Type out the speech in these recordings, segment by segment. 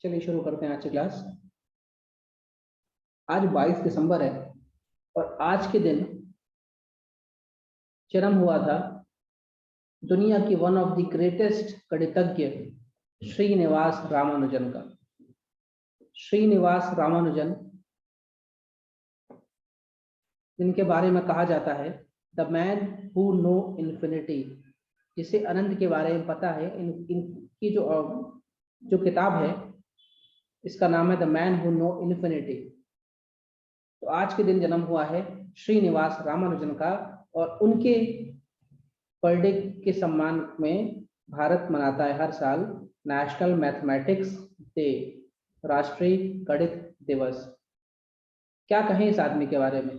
चलिए शुरू करते हैं आज की क्लास। आज 22 दिसंबर है और आज के दिन जन्म हुआ था दुनिया की वन ऑफ द ग्रेटेस्ट गणितज्ञ श्रीनिवास रामानुजन का। श्रीनिवास रामानुजन, जिनके बारे में कहा जाता है the man who know infinity, जिसे अनंत के बारे में पता है। इनकी जो किताब है इसका नाम है the man who know infinity. तो आज के दिन जन्म हुआ है श्रीनिवास रामानुजन का और उनके बर्थडे के सम्मान में भारत मनाता है हर साल नेशनल मैथमेटिक्स डे, राष्ट्रीय गणित दिवस। क्या कहें इस आदमी के बारे में।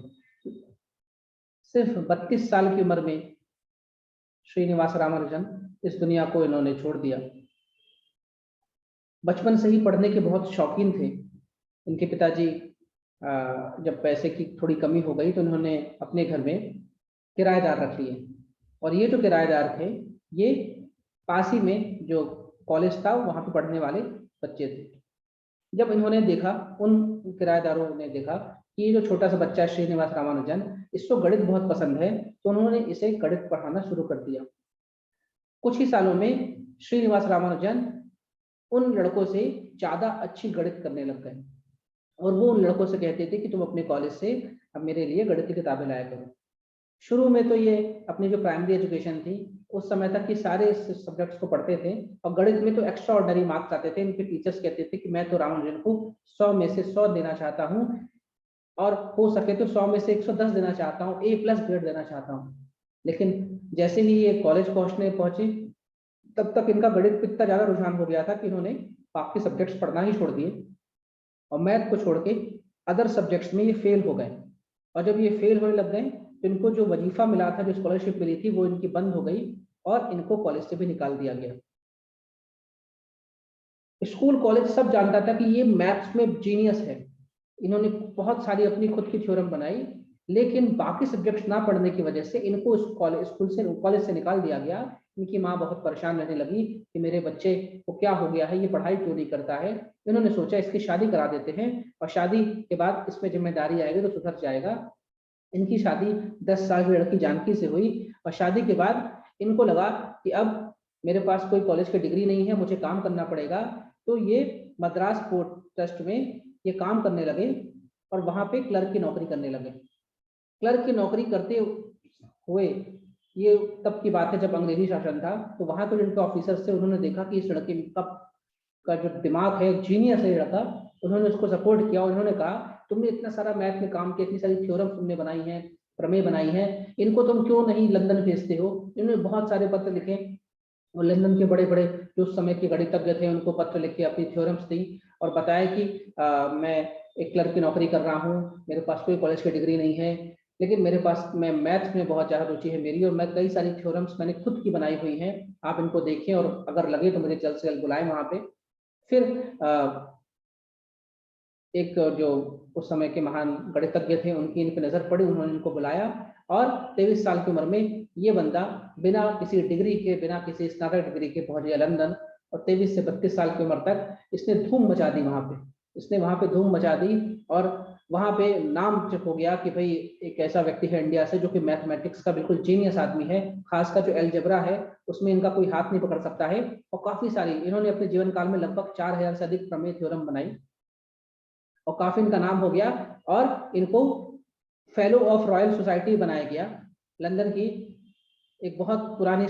सिर्फ 32 साल की उम्र में श्रीनिवास रामानुजन इस दुनिया को इन्होंने छोड़ दिया। बचपन से ही पढ़ने के बहुत शौकीन थे। इनके पिताजी जब पैसे की थोड़ी कमी हो गई तो उन्होंने अपने घर में किराएदार रख लिए और ये जो किराएदार थे ये पास ही में जो कॉलेज था वहाँ पे पढ़ने वाले बच्चे थे। जब इन्होंने देखा, उन किराएदारों ने देखा कि ये जो छोटा सा बच्चा है श्रीनिवास रामानुजन, इसको गणित बहुत पसंद है, तो उन्होंने इसे गणित पढ़ाना शुरू कर दिया। कुछ ही सालों में श्रीनिवास रामानुजन उन लड़कों से ज़्यादा अच्छी गणित करने लग गए और वो उन लड़कों से कहते थे कि तुम अपने कॉलेज से अब मेरे लिए गणित की किताबें लाया करो। शुरू में तो ये अपनी जो प्राइमरी एजुकेशन थी उस समय तक कि सारे सब्जेक्ट्स को पढ़ते थे और गणित में तो एक्स्ट्रा ऑर्डिनरी मार्क्स आते थे। इनके टीचर्स कहते थे कि मैं तो रामानुजन को 100 में से 100 देना चाहता हूँ और हो सके तो 100 में से 110 देना चाहता हूँ, A+ ग्रेड देना चाहता हूँ। लेकिन जैसे ही ये कॉलेज पहुंचे तब तक इनका गणित पे इतना ज्यादा रुझान हो गया था कि इन्होंने बाकी सब्जेक्ट्स पढ़ना ही छोड़ दिए और मैथ को छोड़ के अदर सब्जेक्ट्स में ये फेल हो गए। और जब ये फेल होने लग गए तो इनको जो वजीफा मिला था, जो स्कॉलरशिप मिली थी, वो इनकी बंद हो गई और इनको कॉलेज से भी निकाल दिया गया। स्कूल कॉलेज सब जानता था कि ये मैथ्स में जीनियस है। इन्होंने बहुत सारी अपनी खुद की थ्योरम बनाई, लेकिन बाकी सब्जेक्ट्स ना पढ़ने की वजह से इनको कॉलेज से निकाल दिया गया। इनकी माँ बहुत परेशान रहने लगी कि मेरे बच्चे को क्या हो गया है, ये पढ़ाई क्यों नहीं करता है। इन्होंने सोचा इसकी शादी करा देते हैं और शादी के बाद इसमें जिम्मेदारी आएगी तो सुधर जाएगा। इनकी शादी 10 साल की लड़की जानकी से हुई और शादी के बाद इनको लगा कि अब मेरे पास कोई कॉलेज की डिग्री नहीं है, मुझे काम करना पड़ेगा। तो ये मद्रास पोर्ट ट्रस्ट में ये काम करने लगे और वहां पे क्लर्क की नौकरी करने लगे। क्लर्क की नौकरी करते हुए, ये तब की बात है जब अंग्रेजी शासन था, तो वहां के जिनके ऑफिसर्स थे उन्होंने देखा कि इस लड़के का जो दिमाग है, जीनियस है लड़का। उन्होंने उसको सपोर्ट किया और उन्होंने कहा तुमने इतना सारा मैथ में काम किया, इतनी सारी थ्योरम तुमने बनाई है, प्रमेय बनाई है, इनको तुम क्यों नहीं लंदन भेजते हो। इन्होंने बहुत सारे पत्र लिखे और लंदन के बड़े बड़े जो उस समय के गणितज्ञ थे उनको पत्र लिख के अपनी थ्योरम्स दी और बताया कि मैं एक क्लर्क की नौकरी कर रहा हूँ, मेरे पास कोई कॉलेज की डिग्री नहीं है, लेकिन मेरे पास मैं मैथ्स में बहुत ज़्यादा रुचि है मेरी और मैं कई सारी थ्योरम्स मैंने खुद की बनाई हुई हैं, आप इनको देखें और अगर लगे तो मुझे जल्द से जल्द बुलाएं वहाँ पे। फिर एक जो उस समय के महान गणितज्ञ थे उनकी इन पर नजर पड़ी, उन्होंने इनको बुलाया और 23 साल की उम्र में ये बंदा बिना किसी डिग्री के, बिना किसी स्नातक डिग्री के पहुंच गया लंदन और 23 से 32 साल की उम्र तक इसने धूम मचा दी वहां पे। इसने वहां पे धूम मचा दी और वहां पे नाम जब हो गया कि भाई एक ऐसा व्यक्ति है इंडिया से जो कि मैथमेटिक्स का बिल्कुल जीनियस आदमी है, खासकर जो एलजेब्रा है उसमें इनका कोई हाथ नहीं पकड़ सकता है। और काफी सारी इन्होंने अपने जीवन काल में लगभग 4000 से अधिक प्रमेय थ्योरम बनाई और काफी इनका नाम हो गया और इनको फेलो ऑफ रॉयल सोसाइटी बनाया गया। लंदन की एक बहुत पुरानी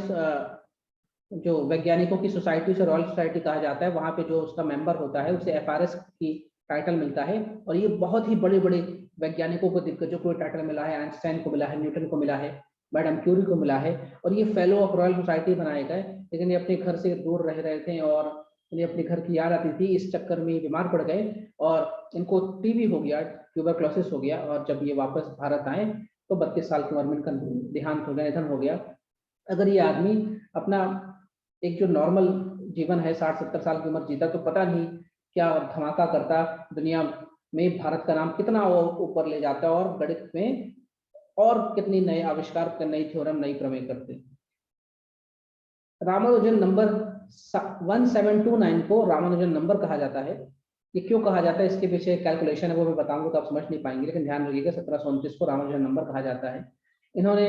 जो वैज्ञानिकों की सोसाइटी से रॉयल सोसाइटी कहा जाता है, वहां पे जो उसका मेंबर होता है उसे FRS की टाइटल मिलता है और ये बहुत ही बड़े बड़े वैज्ञानिकों को दिग्गजों को टाइटल मिला है। आइंस्टाइन को मिला है, न्यूटन को मिला है, मैडम क्यूरी को मिला है और ये फेलो ऑफ रॉयल सोसाइटी बनाए गए। लेकिन ये अपने घर से दूर रह रहे थे और इन्हें अपने घर की याद आती थी, इस चक्कर में बीमार पड़ गए और इनको टीबी हो गया, ट्यूबरक्लोसिस हो गया और जब ये वापस भारत आए तो 32 साल की उम्र में इनका देहांत हो गया, निधन हो गया। अगर ये आदमी अपना एक जो नॉर्मल जीवन है 60-70 साल की उम्र जीता तो पता नहीं क्या धमाका करता, दुनिया में भारत का नाम कितना ऊपर ले जाता और गणित में और कितनी नए आविष्कार, नई थ्योरम, नई प्रमेय करते। रामानुजन नंबर 1729 को रामानुजन नंबर कहा जाता है। ये क्यों कहा जाता है, इसके पीछे कैलकुलेशन है, वो मैं बताऊंगा तो आप समझ नहीं पाएंगे, लेकिन ध्यान रखिएगा 1729 को रामानुजन नंबर कहा जाता है। इन्होंने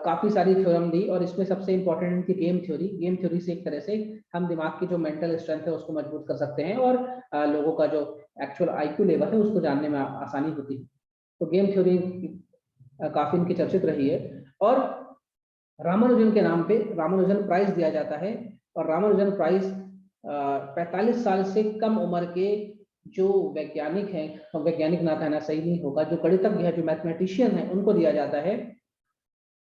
काफी सारी थ्योरम दी और इसमें सबसे इंपॉर्टेंट इनकी गेम थ्योरी। गेम थ्योरी से एक तरह से हम दिमाग की जो मेंटल स्ट्रेंथ है उसको मजबूत कर सकते हैं और लोगों का जो एक्चुअल आईक्यू लेवल है उसको जानने में आसानी होती है। तो गेम थ्योरी काफी इनकी चर्चित रही है और रामानुजन के नाम पे रामानुजन प्राइज दिया जाता है। और रामानुजन प्राइज 45 साल से कम उम्र के जो वैज्ञानिक हैं, वैज्ञानिक ना कहना सही नहीं होगा, जो गणितज्ञ है, जो मैथमेटिशियन है, उनको दिया जाता है।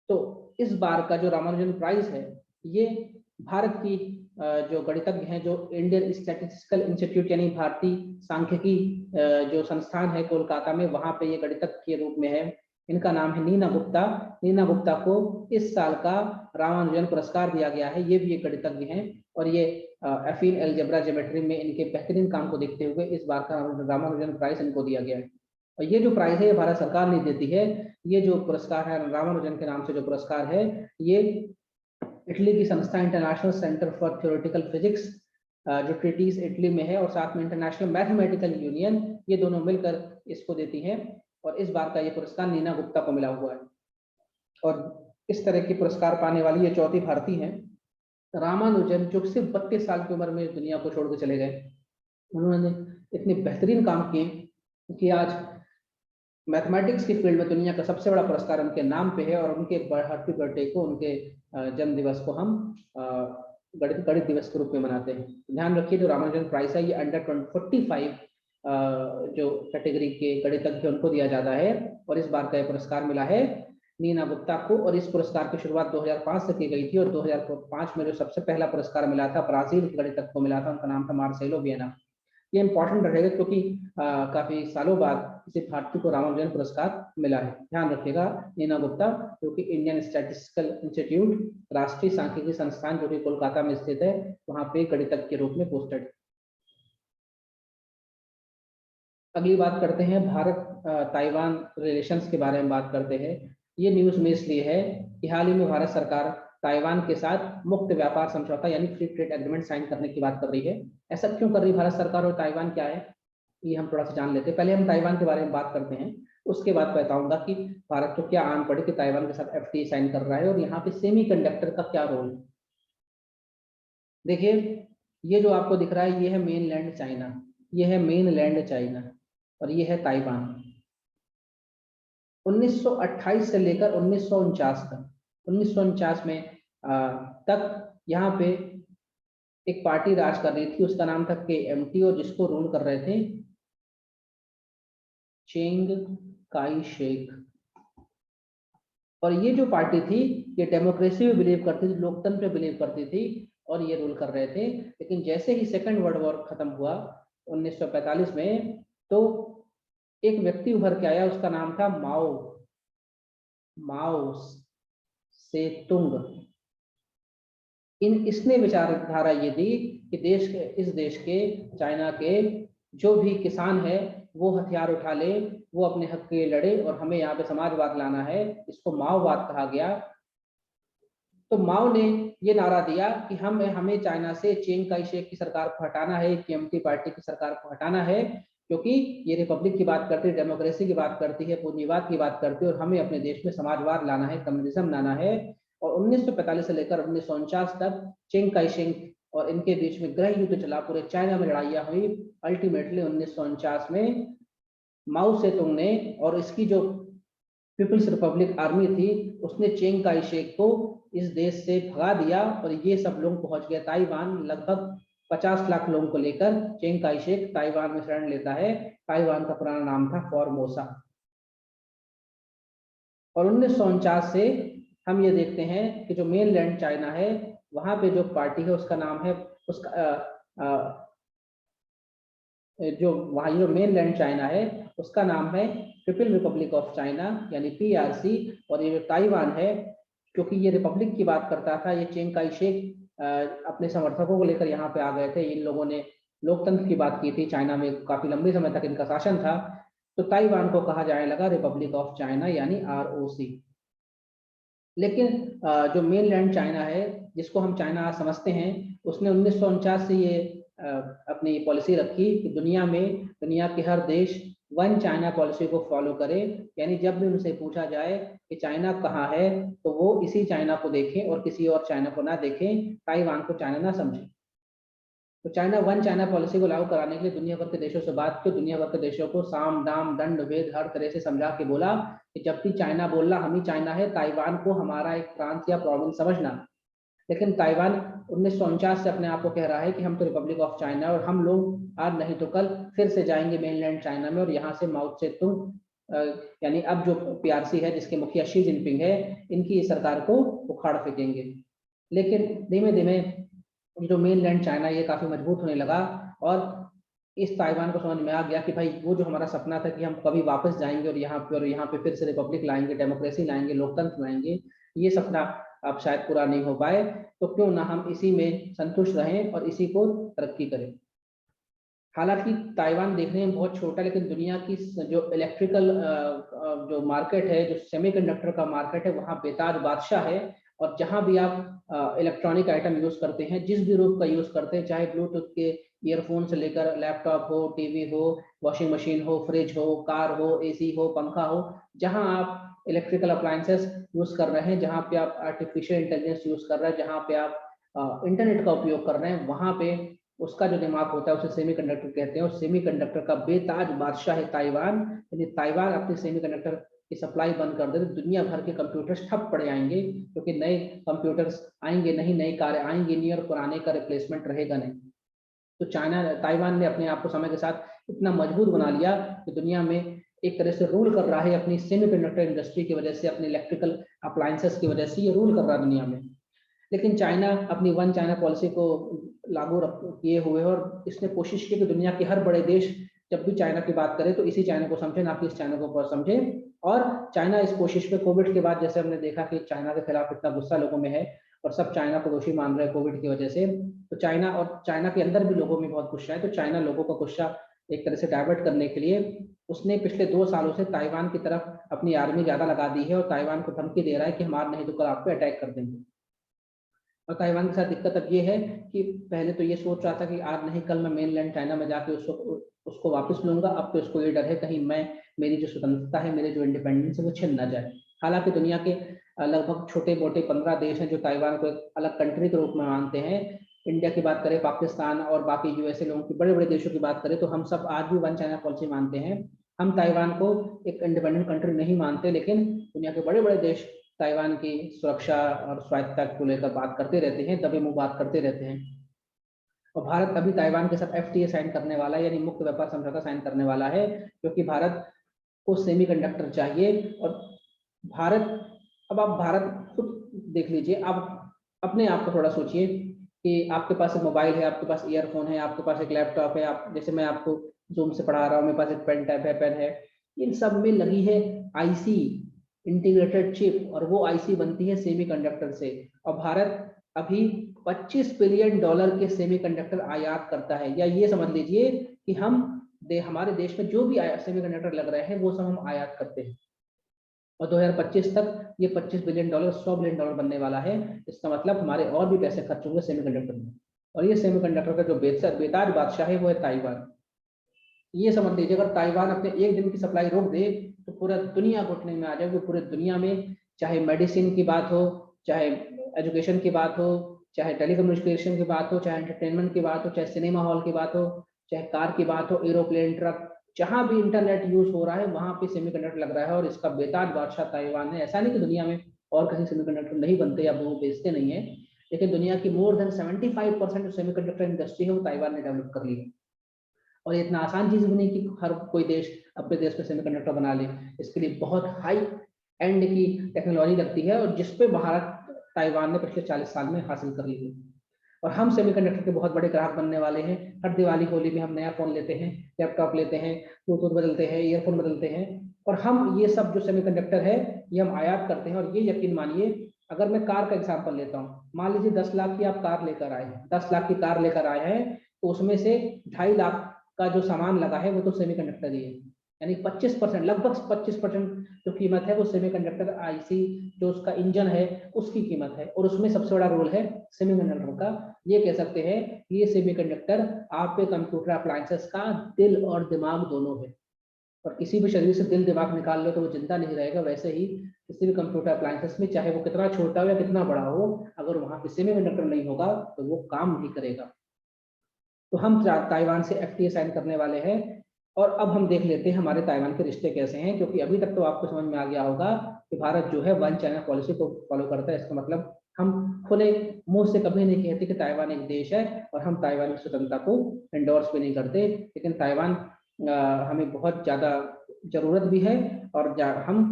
तो इस बार का जो रामानुजन प्राइज है ये भारत की जो गणितज्ञ हैं, जो इंडियन स्टैटिस्टिकल इंस्टीट्यूट यानी भारतीय सांख्यिकी जो संस्थान है कोलकाता में, वहां पे ये गणितज्ञ के रूप में है। इनका नाम है नीना गुप्ता। नीना गुप्ता को इस साल का रामानुजन पुरस्कार दिया गया है। ये भी एक गणितज्ञ हैं और ये एफीन अलजेब्रा ज्योमेट्री में इनके बेहतरीन काम को देखते हुए इस बार का रामानुजन प्राइज इनको दिया गया है। और ये जो प्राइज है ये भारत सरकार नहीं देती है। ये जो पुरस्कार है रामानुजन के नाम से जो पुरस्कार है ये इटली की संस्था international centre for theoretical physics जो ट्रिटीज इटली में है और साथ में इंटरनेशनल मैथमेटिकल यूनियन, ये दोनों मिलकर इसको देती हैं। और इस बार का ये पुरस्कार नीना गुप्ता को मिला हुआ है और इस तरह के पुरस्कार पाने वाली ये चौथी भारतीय हैं। रामानुजन जो सिर्फ 32 साल की उम्र में दुनिया को छोड़ के चले गए, उन्होंने इतने बेहतरीन काम किए कि आज मैथमेटिक्स की फील्ड में दुनिया का सबसे बड़ा पुरस्कार उनके नाम पे है। और उनके हैप्पी बर्थडे को, उनके जन्म दिवस को हम गणित दिवस के रूप में मनाते हैं। ध्यान रखिए जो रामानुजन प्राइज है ये अंडर 45 जो कैटेगरी के गणितज्ञ उनको दिया जाता है और इस बार का ये पुरस्कार मिला है नीना गुप्ता को। और इस पुरस्कार की शुरुआत 2005 से की गई थी और 2005 में जो सबसे पहला पुरस्कार मिला था ब्राजील के गणितज्ञ को मिला था, उनका नाम था मार्सेलो वियना। ये इंपॉर्टेंट रहेगा क्योंकि काफी सालों बाद किसी भारतीय को रामानुजन पुरस्कार मिला है। ध्यान रखिएगा नीना गुप्ता जो कि इंडियन स्टैटिस्टिकल इंस्टीट्यूट राष्ट्रीय सांख्यिकी संस्थान जो कि कोलकाता में स्थित है, वहां पे गणितज्ञ के रूप में पोस्टेड। अगली बात करते हैं भारत ताइवान रिलेशंस के बारे में बात करते हैं। ये न्यूज में इसलिए है कि हाल ही में भारत सरकार ताइवान के साथ मुक्त व्यापार समझौता यानी फ्री ट्रेड एग्रीमेंट साइन करने की बात कर रही है। ऐसा क्यों कर रही है भारत सरकार और ताइवान क्या है ये हम थोड़ा सा जान लेते हैं। पहले हम ताइवान के बारे में बात करते हैं, उसके बाद बताऊंगा कि भारत को क्या आन पड़े कि ताइवान के साथ एफटीए साइन कर रहा है और यहाँ पे सेमीकंडक्टर का क्या रोल है। देखिए ये जो आपको दिख रहा है ये है मेनलैंड चाइना, ये है मेनलैंड चाइना और ये है ताइवान। 1928 से लेकर 1949 तक, 1949 में तक यहाँ पे एक पार्टी राज कर रही थी, उसका नाम था KMT और जिसको रूल कर रहे थे चेंग काई शेक। और ये जो पार्टी थी ये डेमोक्रेसी में बिलीव करती थी, लोकतंत्र में बिलीव करती थी और ये रूल कर रहे थे। लेकिन जैसे ही सेकेंड वर्ल्ड वॉर खत्म हुआ 1945 में, तो एक व्यक्ति उभर के आया, उसका नाम था माओ सेतुंग। इसने विचारधारा ये दी कि इस देश के चाइना के जो भी किसान है वो हथियार उठा ले, वो अपने हक के लिए लड़े और हमें यहाँ पे समाजवाद लाना है, इसको माओवाद कहा गया। तो माओ ने ये नारा दिया कि हमें चाइना से चेंग काई शेक की सरकार को हटाना है, KMT पार्टी की सरकार को हटाना है, क्योंकि ये रिपब्लिक की बात करती है, डेमोक्रेसी की बात करती है, पूंजीवाद की बात करती है और हमें अपने देश में समाजवाद लाना है, कम्युनिज्म लाना है। और 1945 से लेकर 1949 तक चेंग काई शेक और इनके बीच में गृह युद्ध चला, पूरे चाइना में लड़ाइयाँ हुई। अल्टीमेटली 1949 में माओ सेतुंग ने और इसकी जो पीपल्स रिपब्लिक आर्मी थी उसने चेंग काई शेक को इस देश से भगा दिया और ये सब लोग पहुंच गए ताइवान। लगभग 50 लाख लोगों को लेकर चेंग काई शेक ताइवान में शरण लेता है। ताइवान का पुराना नाम था फॉर्मोसा। और 1949 से हम ये देखते हैं कि जो मेनलैंड चाइना है वहां पे जो पार्टी है उसका नाम है जो वहाँ जो मेनलैंड चाइना है उसका नाम है पीपल रिपब्लिक ऑफ चाइना यानी PRC। और ये जो ताइवान है, क्योंकि ये रिपब्लिक की बात करता था, ये चेंग काई शेक अपने समर्थकों को लेकर यहाँ पे आ गए थे। इन लोगों ने लोकतंत्र की बात की थी, चाइना में काफी लंबे समय तक इनका शासन था, तो ताइवान को कहा जाने लगा रिपब्लिक ऑफ चाइना यानी ROC। लेकिन जो मेनलैंड चाइना है जिसको हम चाइना आज समझते हैं, उसने 1949 से ये अपनी पॉलिसी रखी कि दुनिया के हर देश वन चाइना पॉलिसी को फॉलो करे। यानी जब भी उनसे पूछा जाए कि चाइना कहाँ है, तो वो इसी चाइना को देखें और किसी और चाइना को ना देखें, ताइवान को चाइना ना समझें। तो चाइना वन चाइना पॉलिसी को लागू कराने के लिए दुनिया भर के देशों से बात की, दुनिया भर के देशों को साम दाम दंड भेद हर तरह से समझा के बोला कि जब भी चाइना बोल रहा हम ही चाइना है, ताइवान को हमारा एक प्रांत या प्रोविंस समझना। लेकिन ताइवान 1949 से अपने आप को कह रहा है कि हम तो रिपब्लिक ऑफ चाइना, और हम लोग आज नहीं तो कल फिर से जाएंगे मेनलैंड चाइना में, और यहाँ से माओ से तुंग यानी अब जो पीआरसी है जिसके मुखिया शी जिनपिंग है, इनकी सरकार को उखाड़ फेंकेंगे। लेकिन धीमे धीमे जो मेनलैंड चाइना ये काफी मजबूत होने लगा, और इस ताइवान को समझ में आ गया कि भाई वो जो हमारा सपना था कि हम कभी वापस जाएंगे और यहाँ पे फिर से रिपब्लिक लाएंगे, डेमोक्रेसी लाएंगे, लोकतंत्र लाएंगे, ये सपना अब शायद पूरा नहीं हो पाए, तो क्यों ना हम इसी में संतुष्ट रहें और इसी को तरक्की करें। हालांकि ताइवान देखने में बहुत छोटा है, लेकिन दुनिया की जो इलेक्ट्रिकल जो मार्केट है, जो सेमीकंडक्टर का मार्केट है, वहाँ बेताज बादशाह है। और जहां भी आप इलेक्ट्रॉनिक आइटम यूज करते हैं, जिस भी रूप का यूज करते हैं, चाहे ब्लूटूथ के ईयरफोन से लेकर लैपटॉप हो, टीवी हो, वॉशिंग मशीन हो, फ्रिज हो, कार हो, एसी हो, पंखा हो, जहां आप इलेक्ट्रिकल अप्लायंसेस यूज कर रहे हैं, जहां पे आप आर्टिफिशियल इंटेलिजेंस यूज कर रहे हैं, जहां पे आप इंटरनेट का उपयोग कर रहे हैं, वहां पे उसका जो दिमाग होता है उसे सेमीकंडक्टर कहते हैं। और सेमीकंडक्टर का बेताज बादशाह है ताइवान। यदि ताइवान अपने सेमीकंडक्टर की सप्लाई बंद कर दे तो दुनिया भर के कंप्यूटर्स ठप पड़ जाएंगे, क्योंकि नए कंप्यूटर्स आएंगे नहीं, नई कारें आएंगी नहीं, और पुराने का रिप्लेसमेंट रहेगा नहीं। तो ताइवान ने अपने आप को समय के साथ इतना मजबूत बना लिया कि दुनिया में एक तरह से रूल कर रहा है अपनी सेमीकंडक्टर इंडस्ट्री की वजह से, अपने इलेक्ट्रिकल अप्लायंसेस की वजह से ये रूल कर रहा है दुनिया में। लेकिन चाइना अपनी वन चाइना पॉलिसी को लागू किए हुए, और इसने कोशिश की कि दुनिया के हर बड़े देश जब भी चाइना की बात करें तो इसी चाइना को समझे, ना कि इस चाइना को समझे। और चाइना इस कोशिश में कोविड के बाद, जैसे हमने देखा कि चाइना के खिलाफ इतना गुस्सा लोगों में है और सब चाइना को दोषी मान रहे हैं कोविड की वजह से, तो चाइना के अंदर भी लोगों में बहुत गुस्सा है। तो चाइना लोगों का गुस्सा एक तरह से डाइवर्ट करने के लिए उसने पिछले 2 सालों से ताइवान की तरफ अपनी आर्मी ज्यादा लगा दी है, और ताइवान को धमकी दे रहा है कि हम आज नहीं तो कल आप पे अटैक कर देंगे। और ताइवान के साथ दिक्कत अब ये है कि पहले तो ये सोच रहा था कि आज नहीं कल मैं मेनलैंड चाइना में जाके उसको वापस लूंगा। अब तो इसको ये डर है कहीं मेरी जो स्वतंत्रता है, मेरे जो इंडिपेंडेंस है, वो छिन ना जाए। हालांकि दुनिया के लगभग छोटे मोटे 15 देश हैं जो ताइवान को एक अलग कंट्री के रूप में मानते हैं। इंडिया की बात करें, पाकिस्तान और बाकी यूएसए लोगों की, बड़े बड़े देशों की बात करें, तो हम सब आज भी वन चाइना पॉलिसी मानते हैं। हम ताइवान को एक इंडिपेंडेंट कंट्री नहीं मानते, लेकिन दुनिया के बड़े बड़े देश ताइवान की सुरक्षा और स्वायत्तता को लेकर बात करते रहते हैं, दबे मुंह बात करते रहते हैं। और भारत अभी ताइवान के साथ एफटीए साइन करने वाला है, यानी मुक्त व्यापार समझौता साइन करने वाला है, क्योंकि भारत को सेमीकंडक्टर चाहिए। और भारत, अब आप भारत खुद देख लीजिए, आप अपने आप को थोड़ा सोचिए कि आपके पास एक मोबाइल है, आपके पास ईयरफोन है, आपके पास एक लैपटॉप है, आप जैसे मैं आपको जूम से पढ़ा रहा हूँ, मेरे पास एक पेन टैब है, पेन है, इन सब में लगी है आईसी, इंटीग्रेटेड चिप, और वो आईसी बनती है सेमीकंडक्टर से। और भारत अभी $25 बिलियन के सेमीकंडक्टर आयात करता है। या ये समझ लीजिए कि हमारे देश में जो भी सेमीकंडक्टर लग रहे हैं वो सब हम आयात करते हैं। और 2025 तक ये $25 बिलियन $100 बिलियन बनने वाला है। इसका मतलब हमारे और भी पैसे खर्च होंगे सेमीकंडक्टर में। और ये सेमीकंडक्टर का जो बेताज बादशाह है वो है ताइवान। ये समझ लीजिए, अगर ताइवान अपने एक दिन की सप्लाई रोक दे तो पूरा दुनिया घुटने में आ जाएगी। पूरे दुनिया में चाहे मेडिसिन की बात हो, चाहे एजुकेशन की बात हो, चाहे टेलीकम्युनिकेशन की बात हो, चाहे एंटरटेनमेंट की बात हो, चाहे सिनेमा हॉल की बात हो, चाहे कार की बात हो, एरोप्लेन, ट्रक, जहां भी इंटरनेट यूज हो रहा है वहां पे सेमीकंडक्टर लग रहा है। और इसका बेताज बादशाह ताइवान है। ऐसा नहीं कि दुनिया में और कहीं सेमीकंडक्टर नहीं बनते या वो बेचते नहीं है, लेकिन दुनिया की मोर देन 75% जो सेमीकंडक्टर इंडस्ट्री है वो ताइवान ने डेवलप कर ली है। और ये इतना आसान चीज भी नहीं कि हर कोई देश अपने देश में सेमीकंडक्टर बना ले। इसके लिए बहुत हाई एंड की टेक्नोलॉजी लगती है, और जिसपे भारत ताइवान ने पिछले 40 साल में हासिल कर ली है। और हम सेमीकंडक्टर के बहुत बड़े ग्राहक बनने वाले हैं। हर दिवाली होली में हम नया फोन लेते हैं, लैपटॉप लेते हैं, ब्लूटूथ बदलते हैं, ईयरफोन बदलते हैं, और हम ये सब जो सेमीकंडक्टर है ये हम आयात करते हैं। और ये यकीन मानिए, अगर मैं कार का एग्जाम्पल लेता हूँ, मान लीजिए 10 लाख की आप कार लेकर आए हैं, 10 लाख की कार लेकर आए हैं, तो उसमें से 2.5 लाख का जो सामान लगा है वो तो सेमीकंडक्टर ही है। यानी 25%, लगभग 25% जो कीमत है वो सेमीकंडक्टर आईसी जो उसका इंजन है उसकी कीमत है, और उसमें सबसे बड़ा रोल है सेमीकंडक्टर का। ये कह सकते हैं कि ये सेमीकंडक्टर आपके कंप्यूटर अप्लायंसेस का दिल और दिमाग दोनों है, और किसी भी शरीर से दिल दिमाग निकाल लो तो वो जिंदा नहीं रहेगा। वैसे ही किसी भी कंप्यूटर अप्लायंसेस में, चाहे वो कितना छोटा हो या कितना बड़ा हो, अगर वहां पे सेमीकंडक्टर नहीं होगा तो वो काम नहीं करेगा। तो हम ताइवान से एफटीए साइन करने वाले हैं। और अब हम देख लेते हैं हमारे ताइवान के रिश्ते कैसे हैं, क्योंकि अभी तक तो आपको समझ में आ गया होगा कि भारत जो है वन चाइना पॉलिसी को फॉलो करता है। इसका मतलब हम खुले मुंह से कभी नहीं कहते कि ताइवान एक देश है, और हम ताइवान की स्वतंत्रता को एंडोर्स भी नहीं करते। लेकिन ताइवान हमें बहुत ज्यादा जरूरत भी है। और हम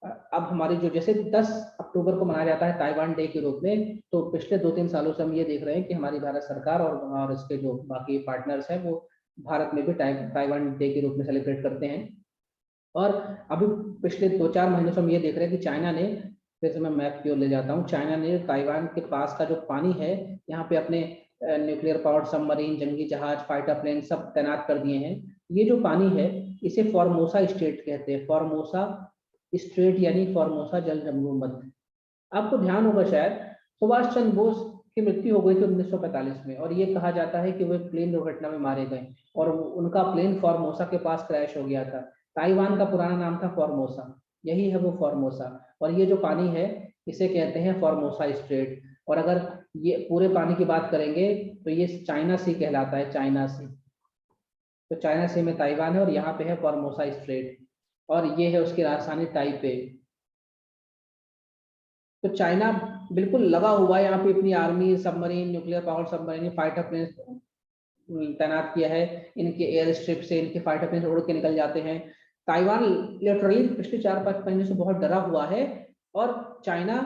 अब हमारी जो, जैसे 10 अक्टूबर को मनाया जाता है ताइवान डे के रूप में, तो पिछले 2-3 सालों से हम ये देख रहे हैं कि हमारी भारत सरकार और इसके जो बाकी पार्टनर्स हैं वो भारत में भी ताइवान डे के रूप में सेलिब्रेट करते हैं। और अभी पिछले 2-4 महीनों से हम ये देख रहे हैं कि चाइना ने, फिर से मैं मैप की ओर ले जाता हूँ, चाइना ने ताइवान के पास का जो पानी है यहाँ पे अपने न्यूक्लियर पावर्ड सबमरीन, जंगी जहाज, फाइटर प्लेन सब तैनात कर दिए हैं। ये जो पानी है इसे फॉर्मोसा स्ट्रेट कहते हैं, फॉर्मोसा स्ट्रेट यानी फॉर्मोसा जल जम्मू मध्य। आपको ध्यान होगा शायद सुभाष चंद्र बोस की मृत्यु हो गई थी 1945 में, और ये कहा जाता है कि वे प्लेन दुर्घटना में मारे गए और उनका प्लेन फॉर्मोसा के पास क्रैश हो गया था। ताइवान का पुराना नाम था फॉर्मोसा, यही है वो फॉर्मोसा। और ये जो पानी है इसे कहते हैं फॉर्मोसा स्ट्रेट। और अगर ये पूरे पानी की बात करेंगे तो ये चाइना सी कहलाता है, चाइना सी। तो चाइना सी में ताइवान है और यहाँ पे है फॉर्मोसा स्ट्रेट, और ये है उसकी राजधानी ताइपे। तो चाइना बिल्कुल लगा हुआ है यहाँ पे, अपनी army, submarine, nuclear power submarine, fighter plane तैनात किया है। इनके एयर स्ट्रिप से इनके फाइटर प्लेन उड़ के निकल जाते हैं। ताइवान लिटरली पिछले 4-5 महीने से बहुत डरा हुआ है, और चाइना,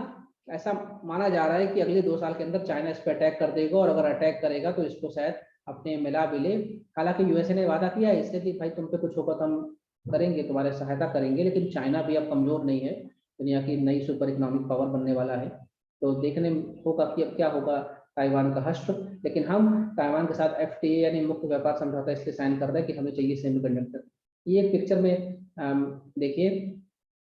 ऐसा माना जा रहा है कि अगले 2 साल के अंदर चाइना इस पर अटैक कर देगा, और अगर अटैक करेगा तो इसको शायद अपने मिला भी ले। हालांकि यूएसए ने वादा किया है इससे कि भाई तुम पे कुछ होगा तो हम करेंगे, तुम्हारे सहायता करेंगे। लेकिन चाइना भी अब कमजोर नहीं है, दुनिया की नई सुपर इकोनॉमिक पावर बनने वाला है। तो देखने होगा कि अब क्या होगा ताइवान का हश्र। लेकिन हम ताइवान के साथ एफटीए यानी मुक्त व्यापार समझौता इसलिए साइन कर रहे हैं कि हमें चाहिए सेमीकंडक्टर। ये एक पिक्चर में देखिए,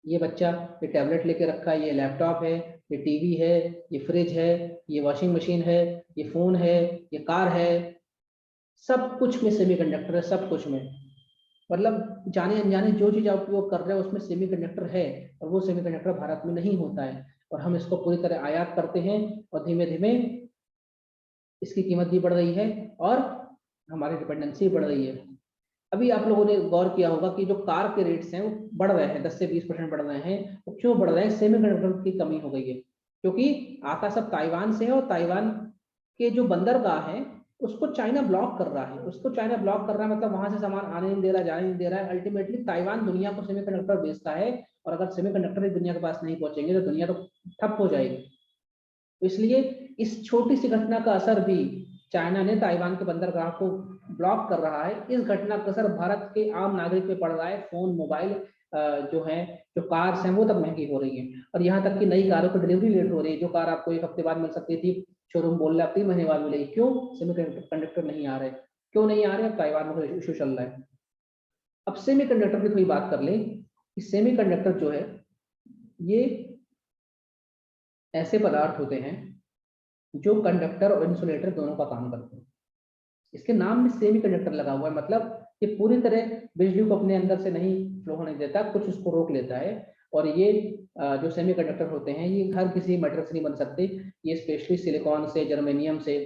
ये बच्चा ये टैबलेट लेके रखा है, ये लैपटॉप है, ये टीवी है, ये फ्रिज है, ये वॉशिंग मशीन है, ये फोन है, ये कार है, सब कुछ में सेमीकंडक्टर है, सब कुछ में। मतलब जाने अनजाने जो चीज आप उपयोग कर रहे हो उसमें सेमीकंडक्टर है, और वो सेमीकंडक्टर भारत में नहीं होता है, और हम इसको पूरी तरह आयात करते हैं, और धीमे धीमे इसकी कीमत भी बढ़ रही है और हमारी डिपेंडेंसी बढ़ रही है। अभी आप लोगों ने गौर किया होगा कि जो कार के रेट्स हैं वो बढ़ रहे हैं, 10 से 20% बढ़ रहे हैं। वो क्यों बढ़ रहे हैं? सेमीकंडक्टर की कमी हो गई है, क्योंकि आता सब ताइवान से है, और ताइवान के जो बंदरगाह है उसको चाइना ब्लॉक कर रहा है। उसको चाइना ब्लॉक कर रहा है मतलब वहां से सामान आने नहीं दे रहा, जाने नहीं दे रहा है। अल्टीमेटली ताइवान दुनिया को सेमीकंडक्टर बेचता है, और अगर सेमीकंडक्टर दुनिया के पास नहीं पहुंचेंगे तो दुनिया तो ठप हो जाएगी। तो इसलिए इस छोटी सी घटना का असर भी, चाइना ने ताइवान के बंदरगाह को ब्लॉक कर रहा है, इस घटना का असर भारत के आम नागरिक पे पड़ रहा है। फोन, मोबाइल जो है, जो कार्स हैं वो तक महंगी हो रही हैं, और यहाँ तक कि नई कारों की डिलीवरी लेट हो रही है। जो कार आपको 1 हफ्ते बाद मिल सकती थी, शोरूम बोल रहा है 3 महीने बाद मिलेगी। क्यों? सेमीकंडक्टर नहीं आ रहे। क्यों नहीं आ रहे? ताइवान में इशू चल रहा है। अब सेमीकंडक्टर की थोड़ी बात कर लें कि सेमीकंडक्टर जो है ये ऐसे पदार्थ होते हैं जो कंडक्टर और इंसुलेटर दोनों का काम करते हैं। इसके नाम में सेमीकंडक्टर लगा हुआ है, मतलब ये पूरी तरह बिजली को अपने अंदर से नहीं फ्लो होने देता, कुछ उसको रोक लेता है। और ये जो सेमीकंडक्टर होते हैं ये हर किसी मेटल से नहीं बन सकते, ये स्पेशली सिलिकॉन से, जर्मेनियम से,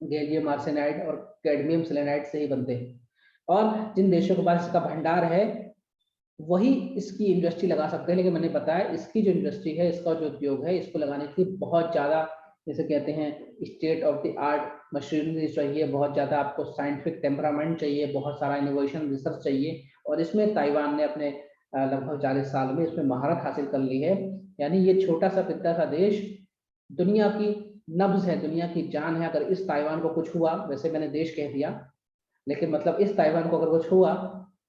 गैलियम आर्सेनाइड और कैडमियम सेलेनाइड से ही बनते हैं। और जिन देशों के पास इसका भंडार है वही इसकी इंडस्ट्री लगा सकते हैं। लेकिन मैंने बताया इसकी जो इंडस्ट्री है, इसका जो उद्योग है, इसको लगाने के लिए बहुत ज़्यादा, जैसे कहते हैं, state of the art machinery चाहिए, बहुत ज़्यादा आपको साइंटिफिक टेम्परामेंट चाहिए, बहुत सारा इनोवेशन रिसर्च चाहिए। और इसमें ताइवान ने अपने लगभग 40 साल में इसमें महारत हासिल कर ली है। यानी ये छोटा सा पिद्दा सा देश दुनिया की नब्ज है, दुनिया की जान है। अगर इस ताइवान को कुछ हुआ, वैसे मैंने देश कह दिया, लेकिन मतलब इस ताइवान को अगर कुछ हुआ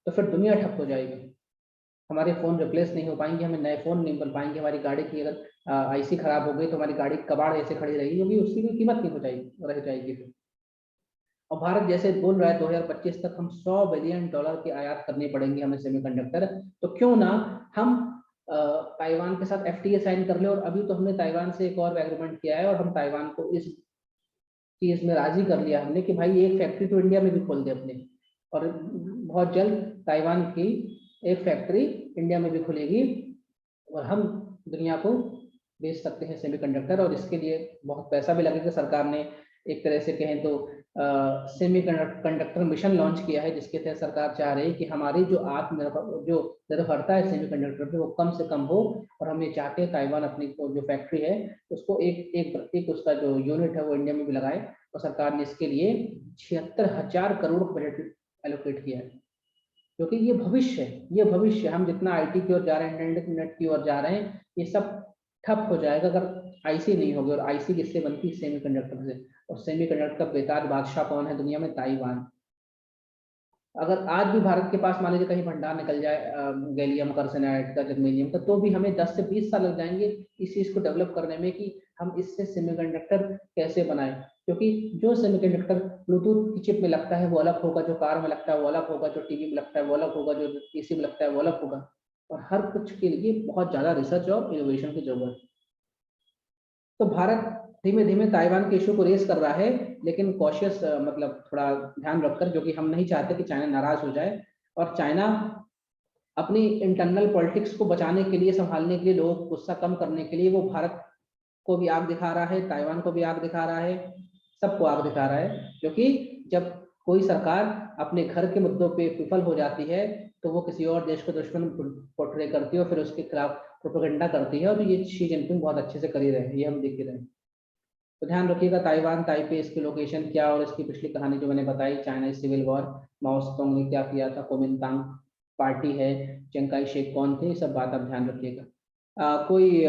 तो फिर दुनिया ठप हो जाएगी। हमारे फ़ोन रिप्लेस नहीं हो पाएंगे, हमें नए फ़ोन नहीं मिल पाएंगे, हमारी गाड़ी की अगर आईसी खराब हो गई तो हमारी गाड़ी कबाड़ ऐसे खड़ी रहेगी, क्योंकि उसकी भी कीमत नहीं हो जाएगी, रह जाएगी। और भारत जैसे बोल रहा है 2025 तक हम $100 बिलियन की आयात करनी पड़ेंगी हमें सेमीकंडक्टर, तो क्यों ना हम ताइवान के साथ FTA साइन कर ले। और अभी तो हमने ताइवान से एक और एग्रीमेंट किया है और हम ताइवान को इस चीज में राजी कर लिया हमने कि भाई एक फैक्ट्री तो इंडिया में भी खोल दे अपने, और बहुत जल्द ताइवान की एक फैक्ट्री इंडिया में भी खुलेगी और हम दुनिया को बेच सकते हैं सेमीकंडक्टर। और इसके लिए बहुत पैसा भी लगेगा। सरकार ने एक तरह से कहें तो सेमीकंडक्टर मिशन लॉन्च किया है, जिसके तहत सरकार चाह रही है कि हमारी जो निर्भरता है सेमीकंडक्टर पे वो कम से कम हो। और हम ये चाहते हैं ताइवान अपनी जो फैक्ट्री है उसको एक उसका जो यूनिट है वो इंडिया में भी लगाए। और सरकार ने इसके लिए 76,000 करोड़ बजट एलोकेट किया है, क्योंकि ये भविष्य है। ये भविष्य, हम जितना IT की ओर जा रहे हैं, इंटरनेट की ओर जा रहे हैं, ये सब ठप हो जाएगा अगर IC नहीं होगी। और IC किससे बनती है? सेमीकंडक्टर से। और सेमीकंडक्टर का बेताज बादशाह कौन है दुनिया में? ताइवान। अगर आज भी भारत के पास मान लीजिए कहीं भंडार निकल जाए गैलियम कार्सेनाइड का, जर्मेनियम का, तो भी हमें 10 से 20 साल लग जाएंगे इस चीज को डेवलप करने में कि हम इससे सेमीकंडक्टर कैसे बनाएं। क्योंकि जो सेमीकंडक्टर ब्लूटूथ की चिप में लगता है वो अलग होगा, जो कार में लगता है वो अलग होगा, जो टीवी में लगता है वो अलग होगा, जो PC में लगता है वो अलग होगा। और हर कुछ के लिए बहुत ज्यादा रिसर्च और इनोवेशन की जरूरत है। तो भारत धीमे धीमे ताइवान के इशू को रेस कर रहा है, लेकिन कॉशियस, मतलब थोड़ा ध्यान रखकर, क्योंकि हम नहीं चाहते कि चाइना नाराज हो जाए। और चाइना अपनी इंटरनल पॉलिटिक्स को बचाने के लिए, संभालने के लिए, लोगों को गुस्सा कम करने के लिए वो भारत को भी आग दिखा रहा है, ताइवान को भी आग दिखा रहा है, सबको आग दिखा रहा है। क्योंकि जब कोई सरकार अपने घर के मुद्दों पे विफल हो जाती है तो वो किसी और देश को दुश्मन पोर्ट्रे करती है और फिर उसके खिलाफ प्रोपेगेंडा करती है। और ये शी जिनपिंग बहुत अच्छे से कर ही रहे हैं, ये हम देख ही रहे हैं। तो ध्यान रखिएगा, ताइवान ताइपे, इसकी लोकेशन क्या और इसकी पिछली कहानी जो मैंने बताई, चाइना सिविल वॉर, माओ सेतुंग ने क्या किया था, कोमिंतांग पार्टी है, चिंग काई शेक कौन थे, ये सब बात आप ध्यान रखिएगा। कोई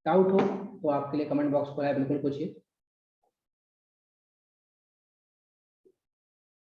डाउट हो तो आपके लिए कमेंट बॉक्स खुला है, बिल्कुल पूछिए।